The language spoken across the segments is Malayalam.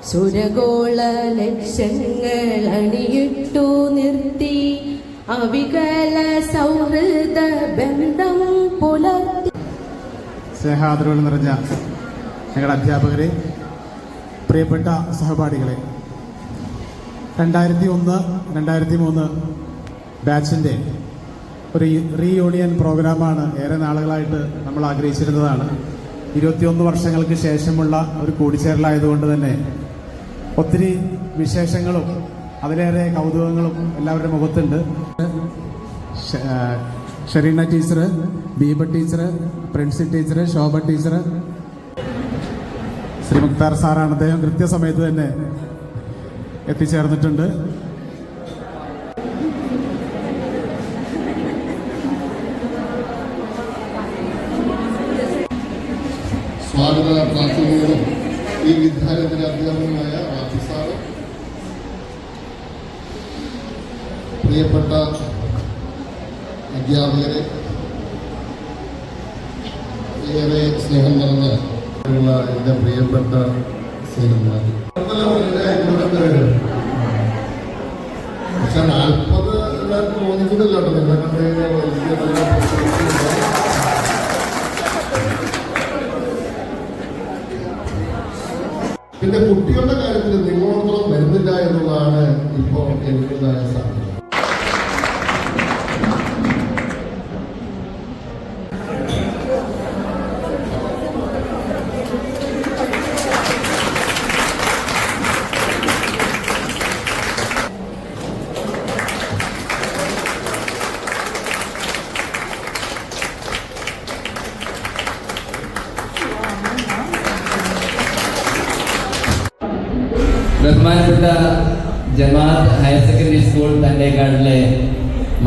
സുരഗോള ലക്ഷങ്ങൾ അണിയിട്ടു നിർത്തി അവികല സൗഹൃദ ബന്ധം പുലർത്തി. സ്നേഹാദരവുകൾ നിറഞ്ഞ ഞങ്ങളുടെ അധ്യാപകരെ, പ്രിയപ്പെട്ട സഹപാഠികളെ, 2001-2003 ബാച്ചിൻ്റെ ഒരു റീയൂണിയൻ പ്രോഗ്രാമാണ് ഏറെ നാളുകളായിട്ട് നമ്മൾ ആഗ്രഹിച്ചിരുന്നതാണ്. 21 വർഷങ്ങൾക്ക് ശേഷമുള്ള ഒരു കൂടിച്ചേരലായതുകൊണ്ട് തന്നെ ഒത്തിരി വിശേഷങ്ങളും അതിലേറെ കൗതുകങ്ങളും എല്ലാവരുടെ മുഖത്തുണ്ട്. Shereena teacher, Deepa teacher, Princy teacher, Shobha teacher, Sree Mukthar സാറാണ്. അദ്ദേഹം കൃത്യസമയത്ത് തന്നെ എത്തിച്ചേർന്നിട്ടുണ്ട്. സ്വാഗത പ്രാർത്ഥനയോടും ഈ വിദ്യാലയത്തിലെ അധ്യാപകനായ റാഫി സാറ്, പ്രിയപ്പെട്ട അധ്യാപകരെ, ഏറെ സ്നേഹം നിറഞ്ഞ എൻ്റെ പ്രിയപ്പെട്ട സ്നേഹന്മാർ, പക്ഷെ 40 എല്ലാവർക്കും തോന്നിക്കുന്നില്ല കേട്ടോ. നിങ്ങളെ കണ്ടു പിന്നെ കുട്ടികളുടെ കാര്യത്തിൽ നിങ്ങളോടൊപ്പം വരുന്നില്ല എന്നുള്ളതാണ് ഇപ്പോൾ എനിക്കുണ്ടായ സാധ്യത. ജമാഅത്ത് ഹയർ സെക്കൻഡറി സ്കൂൾ തണ്ടേക്കാടിലെ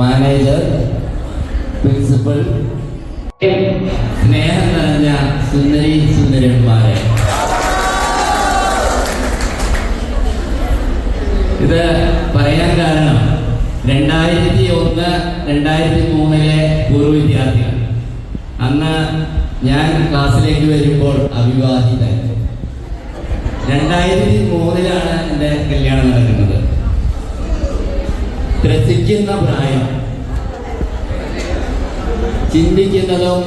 മാനേജർ, പ്രിൻസിപ്പൽ, സ്നേഹം നിറഞ്ഞ സുന്ദരി സുന്ദരന്മാരെ, ഇത് പറയാൻ കാരണം 2001-2003 പൂർവ്വ വിദ്യാർത്ഥികൾ. അന്ന് ഞാൻ ക്ലാസ്സിലേക്ക് വരുമ്പോൾ അവിവാഹിതൻ. 2003 എൻ്റെ കല്യാണം നടക്കുന്നത്. ത്രസിക്കുന്ന പ്രായം, ചിന്തിക്കുന്നതും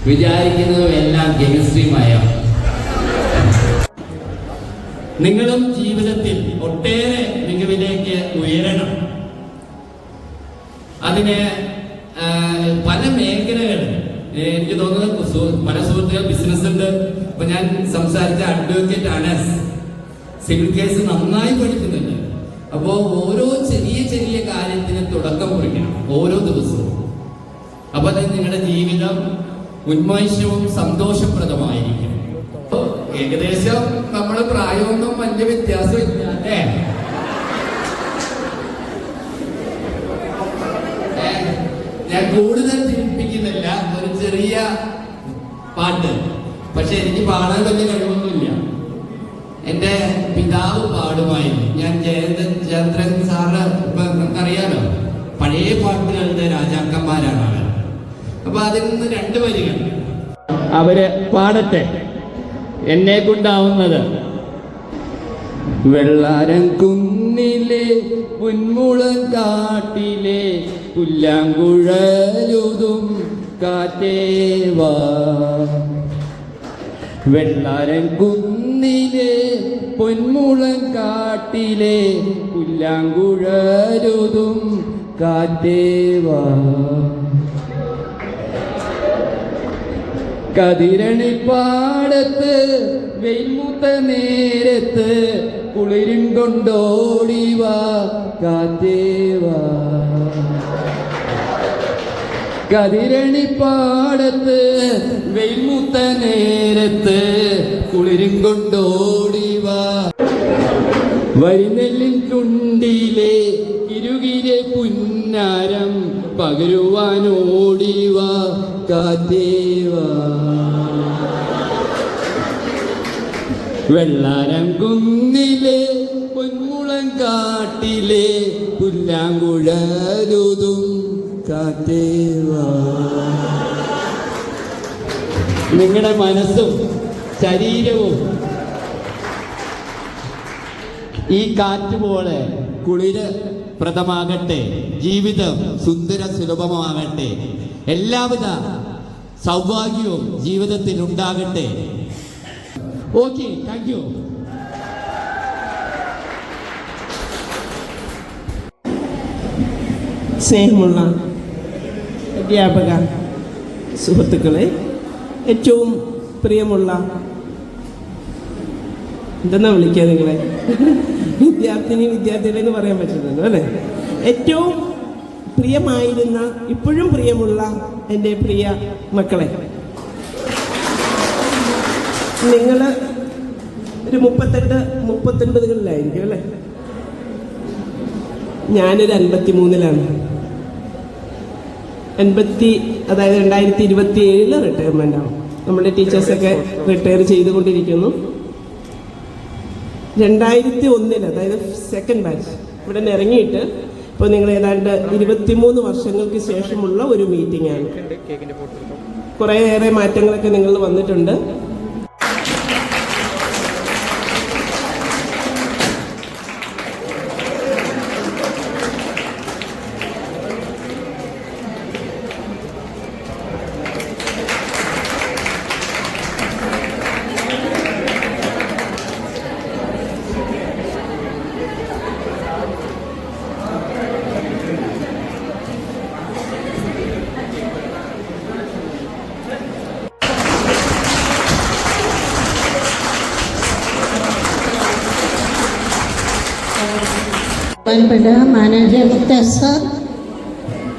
വിചാരിക്കുന്നതും എല്ലാം കെമിസ്ട്രിമയം. നിങ്ങളും ജീവിതത്തിൽ ഒട്ടേറെ മികവിലേക്ക് ഉയരണം. അതിന് പല മേഖലകൾ, എനിക്ക് തോന്നുന്നത് പല സുഹൃത്തുക്കൾ ബിസിനസ് ഉണ്ട്. ഇപ്പൊ ഞാൻ സംസാരിച്ച അഡ്വക്കേറ്റ് അനസ് സിവിൽ കേസ് നന്നായി പഠിക്കുന്നുണ്ട്. അപ്പോൾ ഓരോ ചെറിയ ചെറിയ കാര്യത്തിന് തുടക്കം കുറിക്കണം ഓരോ ദിവസവും. അപ്പൊ അത് നിങ്ങളുടെ ജീവിതം ഉന്മേഷവും സന്തോഷപ്രദമായിരിക്കും. ഏകദേശം നമ്മുടെ പ്രായമൊന്നും വലിയ വ്യത്യാസമില്ല അല്ലേ? ഞാൻ കൂടുതൽ തിരിപ്പിക്കുന്നില്ല. ഒരു ചെറിയ പാട്ട്, പക്ഷെ എനിക്ക് പാടാൻ വലിയ കഴിവൊന്നുമില്ല. എൻ്റെ പിതാവ് പാടുമായിരുന്നു. ഞാൻ ജയചന്ദ്രൻ സാറ് അറിയാലോ, പഴയ പാട്ടുകളുടെ രാജാക്കന്മാരാണ് അവർ. അപ്പൊ അതിൽ നിന്ന് 2 വരികൾ അവര് പാടട്ടെ, എന്നെ കൊണ്ടാവുന്നത്. വെള്ളാരം കുന്നിലെ പുന്മുളം കാട്ടിലെ പുല്ലാങ്കുഴലുതും കാറ്റേവാ. വെള്ളാരം കുന്നിലെ പൊന്മുളം കാട്ടിലെ പുല്ലാങ്കുഴലുതും കാറ്റേവാ. കതിരണിപ്പാടത്ത് വെയിൽമൂത്ത നേരത്ത് കുളിരും കൊണ്ടോടിവാ കാറ്റേവാ. കതിരണിപ്പാടത്ത് വെയിൽമൂത്ത നേരത്ത് കുളിരും കൊണ്ടോടിവാ. വരിനെല്ലിൻ ചുണ്ടിലെ ഇരുകിരെ പുന്നാരം പകരുവാനോടിവാ കാറ്റേവാ. വെള്ളാരം കുന്നിലെ പൊന്മുളം കാട്ടിലെ പുല്ലാങ്കുഴലുതും കാറ്റേവാ. നിങ്ങളുടെ മനസ്സും ശരീരവും ഈ കാറ്റ് പോലെ കുളിര് പ്രദമാകട്ടെ, ജീവിതം സുന്ദര സുലഭമാകട്ടെ, എല്ലാവിധ സൗഭാഗ്യവും ജീവിതത്തിൽ ഉണ്ടാകട്ടെ. Okay, thank you. സ്നേഹമുള്ള അധ്യാപക സുഹൃത്തുക്കളെ, ഏറ്റവും പ്രിയമുള്ള, എന്തെന്നാ വിളിക്കുക നിങ്ങളെ, വിദ്യാർത്ഥികളെന്ന് പറയാൻ പറ്റുന്നുണ്ടോ അല്ലേ? ഏറ്റവും പ്രിയമായിരുന്ന, ഇപ്പോഴും പ്രിയമുള്ള എൻ്റെ പ്രിയ മക്കളെ, നിങ്ങൾ ഒരു 38-39 അല്ലേ? ഞാനൊരു 53-ലാണ്. അതായത് 2027 റിട്ടയർമെൻ്റ് ആവും. നമ്മുടെ ടീച്ചേഴ്സൊക്കെ റിട്ടയർ ചെയ്തുകൊണ്ടിരിക്കുന്നു. 2001 അതായത് സെക്കൻഡ് ബാച്ച് ഇവിടെ നിന്ന് ഇറങ്ങിയിട്ട് ഇപ്പോൾ നിങ്ങൾ ഏതാണ്ട് 23 വർഷങ്ങൾക്ക് ശേഷമുള്ള ഒരു മീറ്റിംഗ് ആണ്. കുറേയേറെ മാറ്റങ്ങളൊക്കെ നിങ്ങൾ വന്നിട്ടുണ്ട്. ബഹുമാനപ്പെട്ട മാനേജർ മുക്താർ സാർ,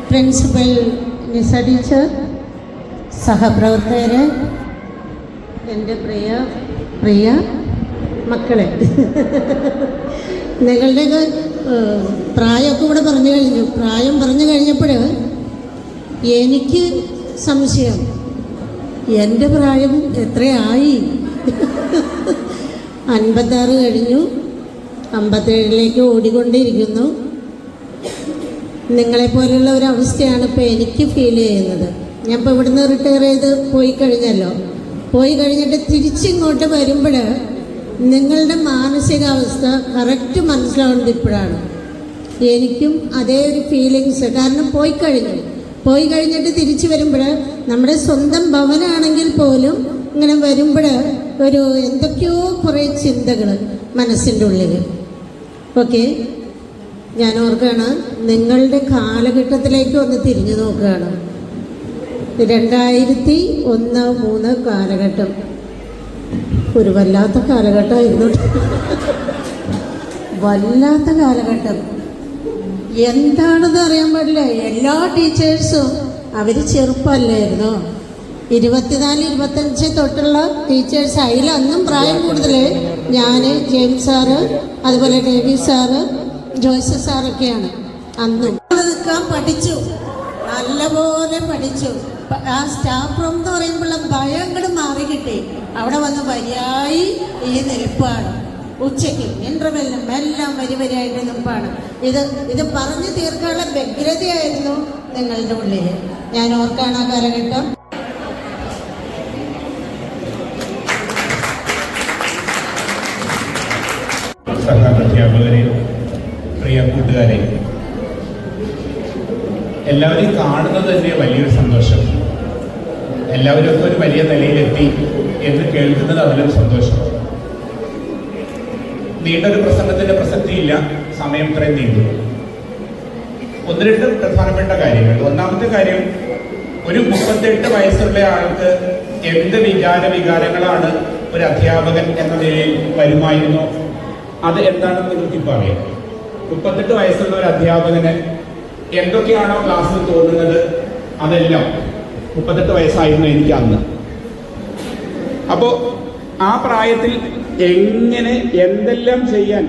പ്രിൻസിപ്പൽ നിസ ടീച്ചർ, സഹപ്രവർത്തകരെ, എൻ്റെ പ്രിയ മക്കളെ, നിങ്ങളുടെയൊക്കെ പ്രായമൊക്കെ ഇവിടെ പറഞ്ഞു കഴിഞ്ഞു. പ്രായം പറഞ്ഞു കഴിഞ്ഞപ്പോൾ എനിക്ക് സംശയം, എൻ്റെ പ്രായം എത്രയായി? 56 കഴിഞ്ഞു, 57ലേക്ക് ഓടിക്കൊണ്ടിരിക്കുന്നു. നിങ്ങളെപ്പോലെയുള്ള ഒരവസ്ഥയാണ് ഇപ്പോൾ എനിക്ക് ഫീൽ ചെയ്യുന്നത്. ഞാൻ ഇപ്പോൾ ഇവിടുന്ന് റിട്ടയർ ചെയ്ത് പോയി കഴിഞ്ഞല്ലോ. പോയി കഴിഞ്ഞിട്ട് തിരിച്ചിങ്ങോട്ട് വരുമ്പോൾ നിങ്ങളുടെ മാനസികാവസ്ഥ കറക്റ്റ് മനസ്സിലാവുന്നത് ഇപ്പോഴാണ്. എനിക്കും അതേ ഒരു ഫീലിങ്സ്. കാരണം പോയി കഴിഞ്ഞിട്ട് തിരിച്ചു വരുമ്പോൾ നമ്മുടെ സ്വന്തം ഭവനാണെങ്കിൽ പോലും ഇങ്ങനെ വരുമ്പോൾ ഒരു എന്തൊക്കെയോ കുറേ ചിന്തകൾ മനസ്സിൻ്റെ ഉള്ളിൽ. ഓക്കെ, ഞാൻ ഓർക്കുകയാണ്, നിങ്ങളുടെ കാലഘട്ടത്തിലേക്ക് ഒന്ന് തിരിഞ്ഞു നോക്കുകയാണ്. 2001-03 കാലഘട്ടം ഒരു വല്ലാത്ത കാലഘട്ടമായിരുന്നു. വല്ലാത്ത കാലഘട്ടം എന്താണെന്ന് അറിയാൻ പാടില്ല. എല്ലാ ടീച്ചേഴ്സും അവർ ചെറുപ്പമല്ലായിരുന്നോ? 24-25 തൊട്ടുള്ള ടീച്ചേഴ്സ്. അതിലന്നും പ്രായം കൂടുതൽ ഞാൻ, ജെയിംസ് സാറ്, അതുപോലെ ഡേവിസ് സാറ്, ജോയ്സ് സാറൊക്കെയാണ്. അന്നും നിൽക്കാൻ പഠിച്ചു, നല്ലപോലെ പഠിച്ചു. ആ സ്റ്റാഫ് റൂം എന്ന് പറയുമ്പോൾ ഭയം അങ്ങോട്ട് മാറി കിട്ടി. അവിടെ വന്ന് വരിയായി ഈ നിൽപ്പാണ്. ഉച്ചയ്ക്ക് ഇൻ്റർവെല്ലും എല്ലാം വരിയായിട്ട് നിൽപ്പാണ്. ഇത് പറഞ്ഞു തീർക്കാനുള്ള വ്യഗ്രതയായിരുന്നു നിങ്ങളുടെ ഉള്ളിൽ. ഞാൻ ഓർക്കാണ് ആ കാലഘട്ടം. അധ്യാപകരെ, പ്രിയ കൂട്ടുകാരെ, എല്ലാവരെയും കാണുന്നത് തന്നെ വലിയൊരു സന്തോഷം. എല്ലാവരും ഒക്കെ ഒരു വലിയ നിലയിലെത്തി എന്ന് കേൾക്കുന്നത് അതിലും സന്തോഷം. നീണ്ടൊരു പ്രസംഗത്തിന്റെ പ്രസക്തിയില്ല, സമയം ഇത്രയും നീണ്ടു. 1-2 പ്രധാനപ്പെട്ട കാര്യങ്ങൾ. ഒന്നാമത്തെ കാര്യം, ഒരു 38 വയസ്സുള്ള ആൾക്ക് എന്ത് വികാരങ്ങളാണ് ഒരു അധ്യാപകൻ എന്ന നിലയിൽ വരുമായിരുന്നോ അത് എന്താണെന്ന് നിങ്ങൾക്കിപ്പോൾ അറിയാം. 38 വയസ്സുള്ള ഒരു അധ്യാപകന് എന്തൊക്കെയാണോ ക്ലാസ്സിൽ തോന്നുന്നത് അതെല്ലാം 38 വയസ്സായിരുന്നു എനിക്ക് അന്ന്. അപ്പോൾ ആ പ്രായത്തിൽ എങ്ങനെ എന്തെല്ലാം ചെയ്യാൻ,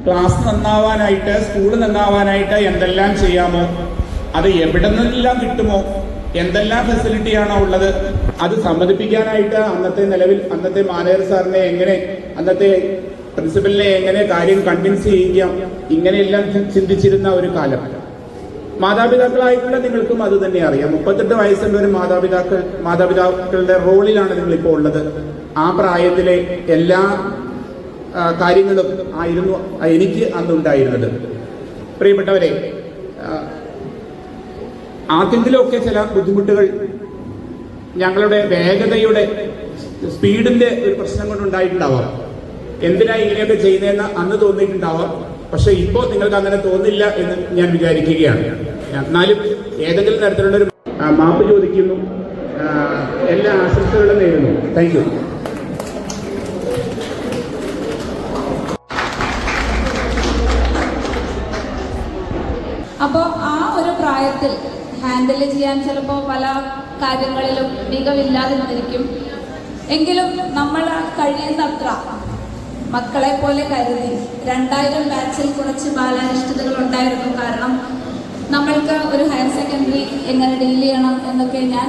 ക്ലാസ് നന്നാവാനായിട്ട്, സ്കൂൾ നന്നാവാനായിട്ട് എന്തെല്ലാം ചെയ്യാമോ, അത് എവിടെ നിന്നെല്ലാം കിട്ടുമോ, എന്തെല്ലാം ഫെസിലിറ്റിയാണോ ഉള്ളത് അത് സമ്മതിപ്പിക്കാനായിട്ട് അന്നത്തെ മാനേജർ സാറിനെ എങ്ങനെ, അന്നത്തെ പ്രിൻസിപ്പലിനെ എങ്ങനെ കാര്യം കൺവിൻസ് ചെയ്യിക്കാം, ഇങ്ങനെയെല്ലാം ചിന്തിച്ചിരുന്ന ഒരു കാലം. മാതാപിതാക്കളായിട്ടുള്ള നിങ്ങൾക്കും അത് തന്നെ അറിയാം. 38 വയസ്സുള്ള ഒരു മാതാപിതാക്കളുടെ റോളിലാണ് നിങ്ങളിപ്പോൾ ഉള്ളത്. ആ പ്രായത്തിലെ എല്ലാ കാര്യങ്ങളും ആയിരുന്നു എനിക്ക് അന്നുണ്ടായിരുന്നത്. പ്രിയപ്പെട്ടവരെ, ആദ്യത്തിലൊക്കെ ചില ബുദ്ധിമുട്ടുകൾ ഞങ്ങളുടെ വേഗതയുടെ, സ്പീഡിന്റെ ഒരു പ്രശ്നം കൊണ്ടുണ്ടായിട്ടുണ്ടാവാം. എന്തിനാ ഇങ്ങനെയൊക്കെ ചെയ്യുന്നതെന്ന് അന്ന് തോന്നിയിട്ടുണ്ടാവാം. പക്ഷെ ഇപ്പോൾ നിങ്ങൾക്ക് അങ്ങനെ തോന്നില്ല എന്ന് ഞാൻ വിചാരിക്കുകയാണ്. എന്നാലും ഏതെങ്കിലും തരത്തിലുള്ള ഒരു മാപ്പ് ചോദിക്കുന്നു. എല്ലാ ആശംസകളും നേരുന്നു. Thank you. അപ്പോൾ ആ ഒരു പ്രായത്തിൽ ഹാൻഡിൽ ചെയ്യാൻ ചിലപ്പോൾ പല കാര്യങ്ങളിലും മികവില്ലാതെ വന്നിരിക്കും. എങ്കിലും നമ്മൾ കഴിയുന്നത്ര മക്കളെ പോലെ കരുതി 2000 ബാച്ചിൽ കുറച്ച് ബാലാനിഷ്ഠതകൾ ഉണ്ടായിരുന്നു. കാരണം നമ്മൾക്ക് ഒരു ഹയർ സെക്കൻഡറി എങ്ങനെ ഡീൽ ചെയ്യണം എന്നൊക്കെ ഞാൻ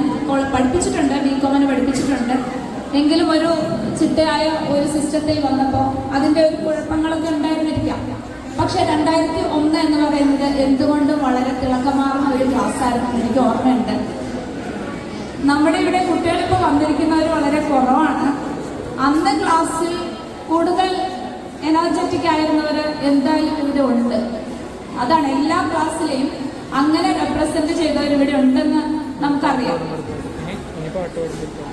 പഠിപ്പിച്ചിട്ടുണ്ട്, ബികോമിന് പഠിപ്പിച്ചിട്ടുണ്ട്. എങ്കിലും ഒരു ചിട്ടയായ ഒരു സിസ്റ്റത്തിൽ വന്നപ്പോൾ അതിൻ്റെ ഒരു കുഴപ്പങ്ങളൊക്കെ ഉണ്ടായിരുന്നിരിക്കാം. പക്ഷെ 2001 എന്ന് പറയുന്നത് എന്തുകൊണ്ടും വളരെ തിളക്കമാർന്ന ഒരു ക്ലാസ്സായിരുന്നു. എനിക്ക് ഓർമ്മയുണ്ട്. നമ്മുടെ ഇവിടെ കുട്ടികളിപ്പോൾ വന്നിരിക്കുന്നവർ വളരെ കുറവാണ്. അന്ന് ക്ലാസ്സിൽ കൂടുതൽ എനർജറ്റിക് ആയിരുന്നവർ എന്തായാലും ഇവിടെ ഉണ്ട്. അതാണ് എല്ലാ ക്ലാസ്സിലെയും അങ്ങനെ റെപ്രസെന്റ് ചെയ്തവർ ഇവിടെ ഉണ്ടെന്ന് നമുക്കറിയാം.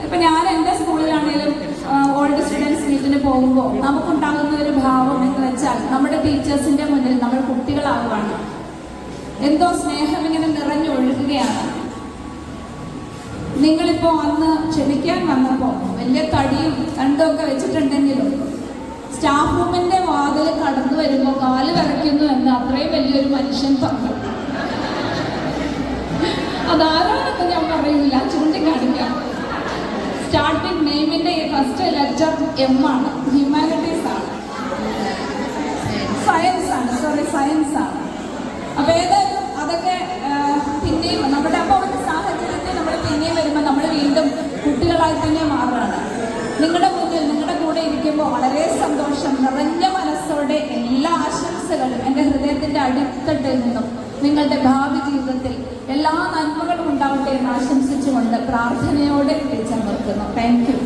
ഇപ്പൊ ഞാൻ എൻ്റെ സ്കൂളിലാണെങ്കിലും ഓൾഡ് സ്റ്റുഡൻസ് മീറ്റിന് പോകുമ്പോൾ നമുക്കുണ്ടാകുന്ന ഒരു ഭാവം എന്ന് വെച്ചാൽ നമ്മുടെ ടീച്ചേഴ്സിന്റെ മുന്നിൽ നമ്മൾ കുട്ടികളാവുകയാണ്. എന്തോ സ്നേഹം ഇങ്ങനെ നിറഞ്ഞൊഴുകുകയാണ്. നിങ്ങളിപ്പോ അന്ന് ക്ഷമിക്കാൻ വന്നപ്പോൾ വലിയ തടിയും കണ്ടൊക്കെ വെച്ചിട്ടുണ്ടെങ്കിലും സ്റ്റാഫ് റൂമിന്റെ വാതിൽ കടന്നു വരുമ്പോൾ കാല് വരയ്ക്കുന്നു എന്ന് അത്രയും വലിയൊരു മനുഷ്യൻ പറഞ്ഞു. അതാരാണെന്ന് ഞാൻ പറയുന്നില്ല, ചൂണ്ടിക്കാണിക്കാം. സ്റ്റാർട്ടിംഗ് നെയിമിന്റെ ഫസ്റ്റ് ലെറ്റർ M ആണ്. ഹ്യൂമാനിറ്റീസ് ആണ്, സയൻസ് സയൻസ് ആണ്. അപ്പൊ ഏതായാലും അതൊക്കെ പിന്നെയും നമ്മുടെ അപ്പോൾ ഒരു സാഹചര്യത്തിൽ നമ്മൾ പിന്നെയും വരുമ്പോൾ നമ്മൾ വീണ്ടും കുട്ടികളായി തന്നെ മാറുകയാണ്. നിങ്ങളുടെ മുന്നിൽ നിങ്ങളുടെ കൂടെ ഇരിക്കുമ്പോൾ വളരെ സന്തോഷം, നിറഞ്ഞ മനസ്സോടെ എല്ലാ ആശംസകളും എൻ്റെ ഹൃദയത്തിൻ്റെ അടിത്തട്ടിൽ നിന്നും നിങ്ങളുടെ ഭാവി ജീവിതത്തിൽ എല്ലാ നന്മകളും ഉണ്ടാവട്ടെ എന്ന് ആശംസിച്ചുകൊണ്ട് പ്രാർത്ഥനയോടെ ടീച്ചർ നിർത്തുന്നു. Thank you.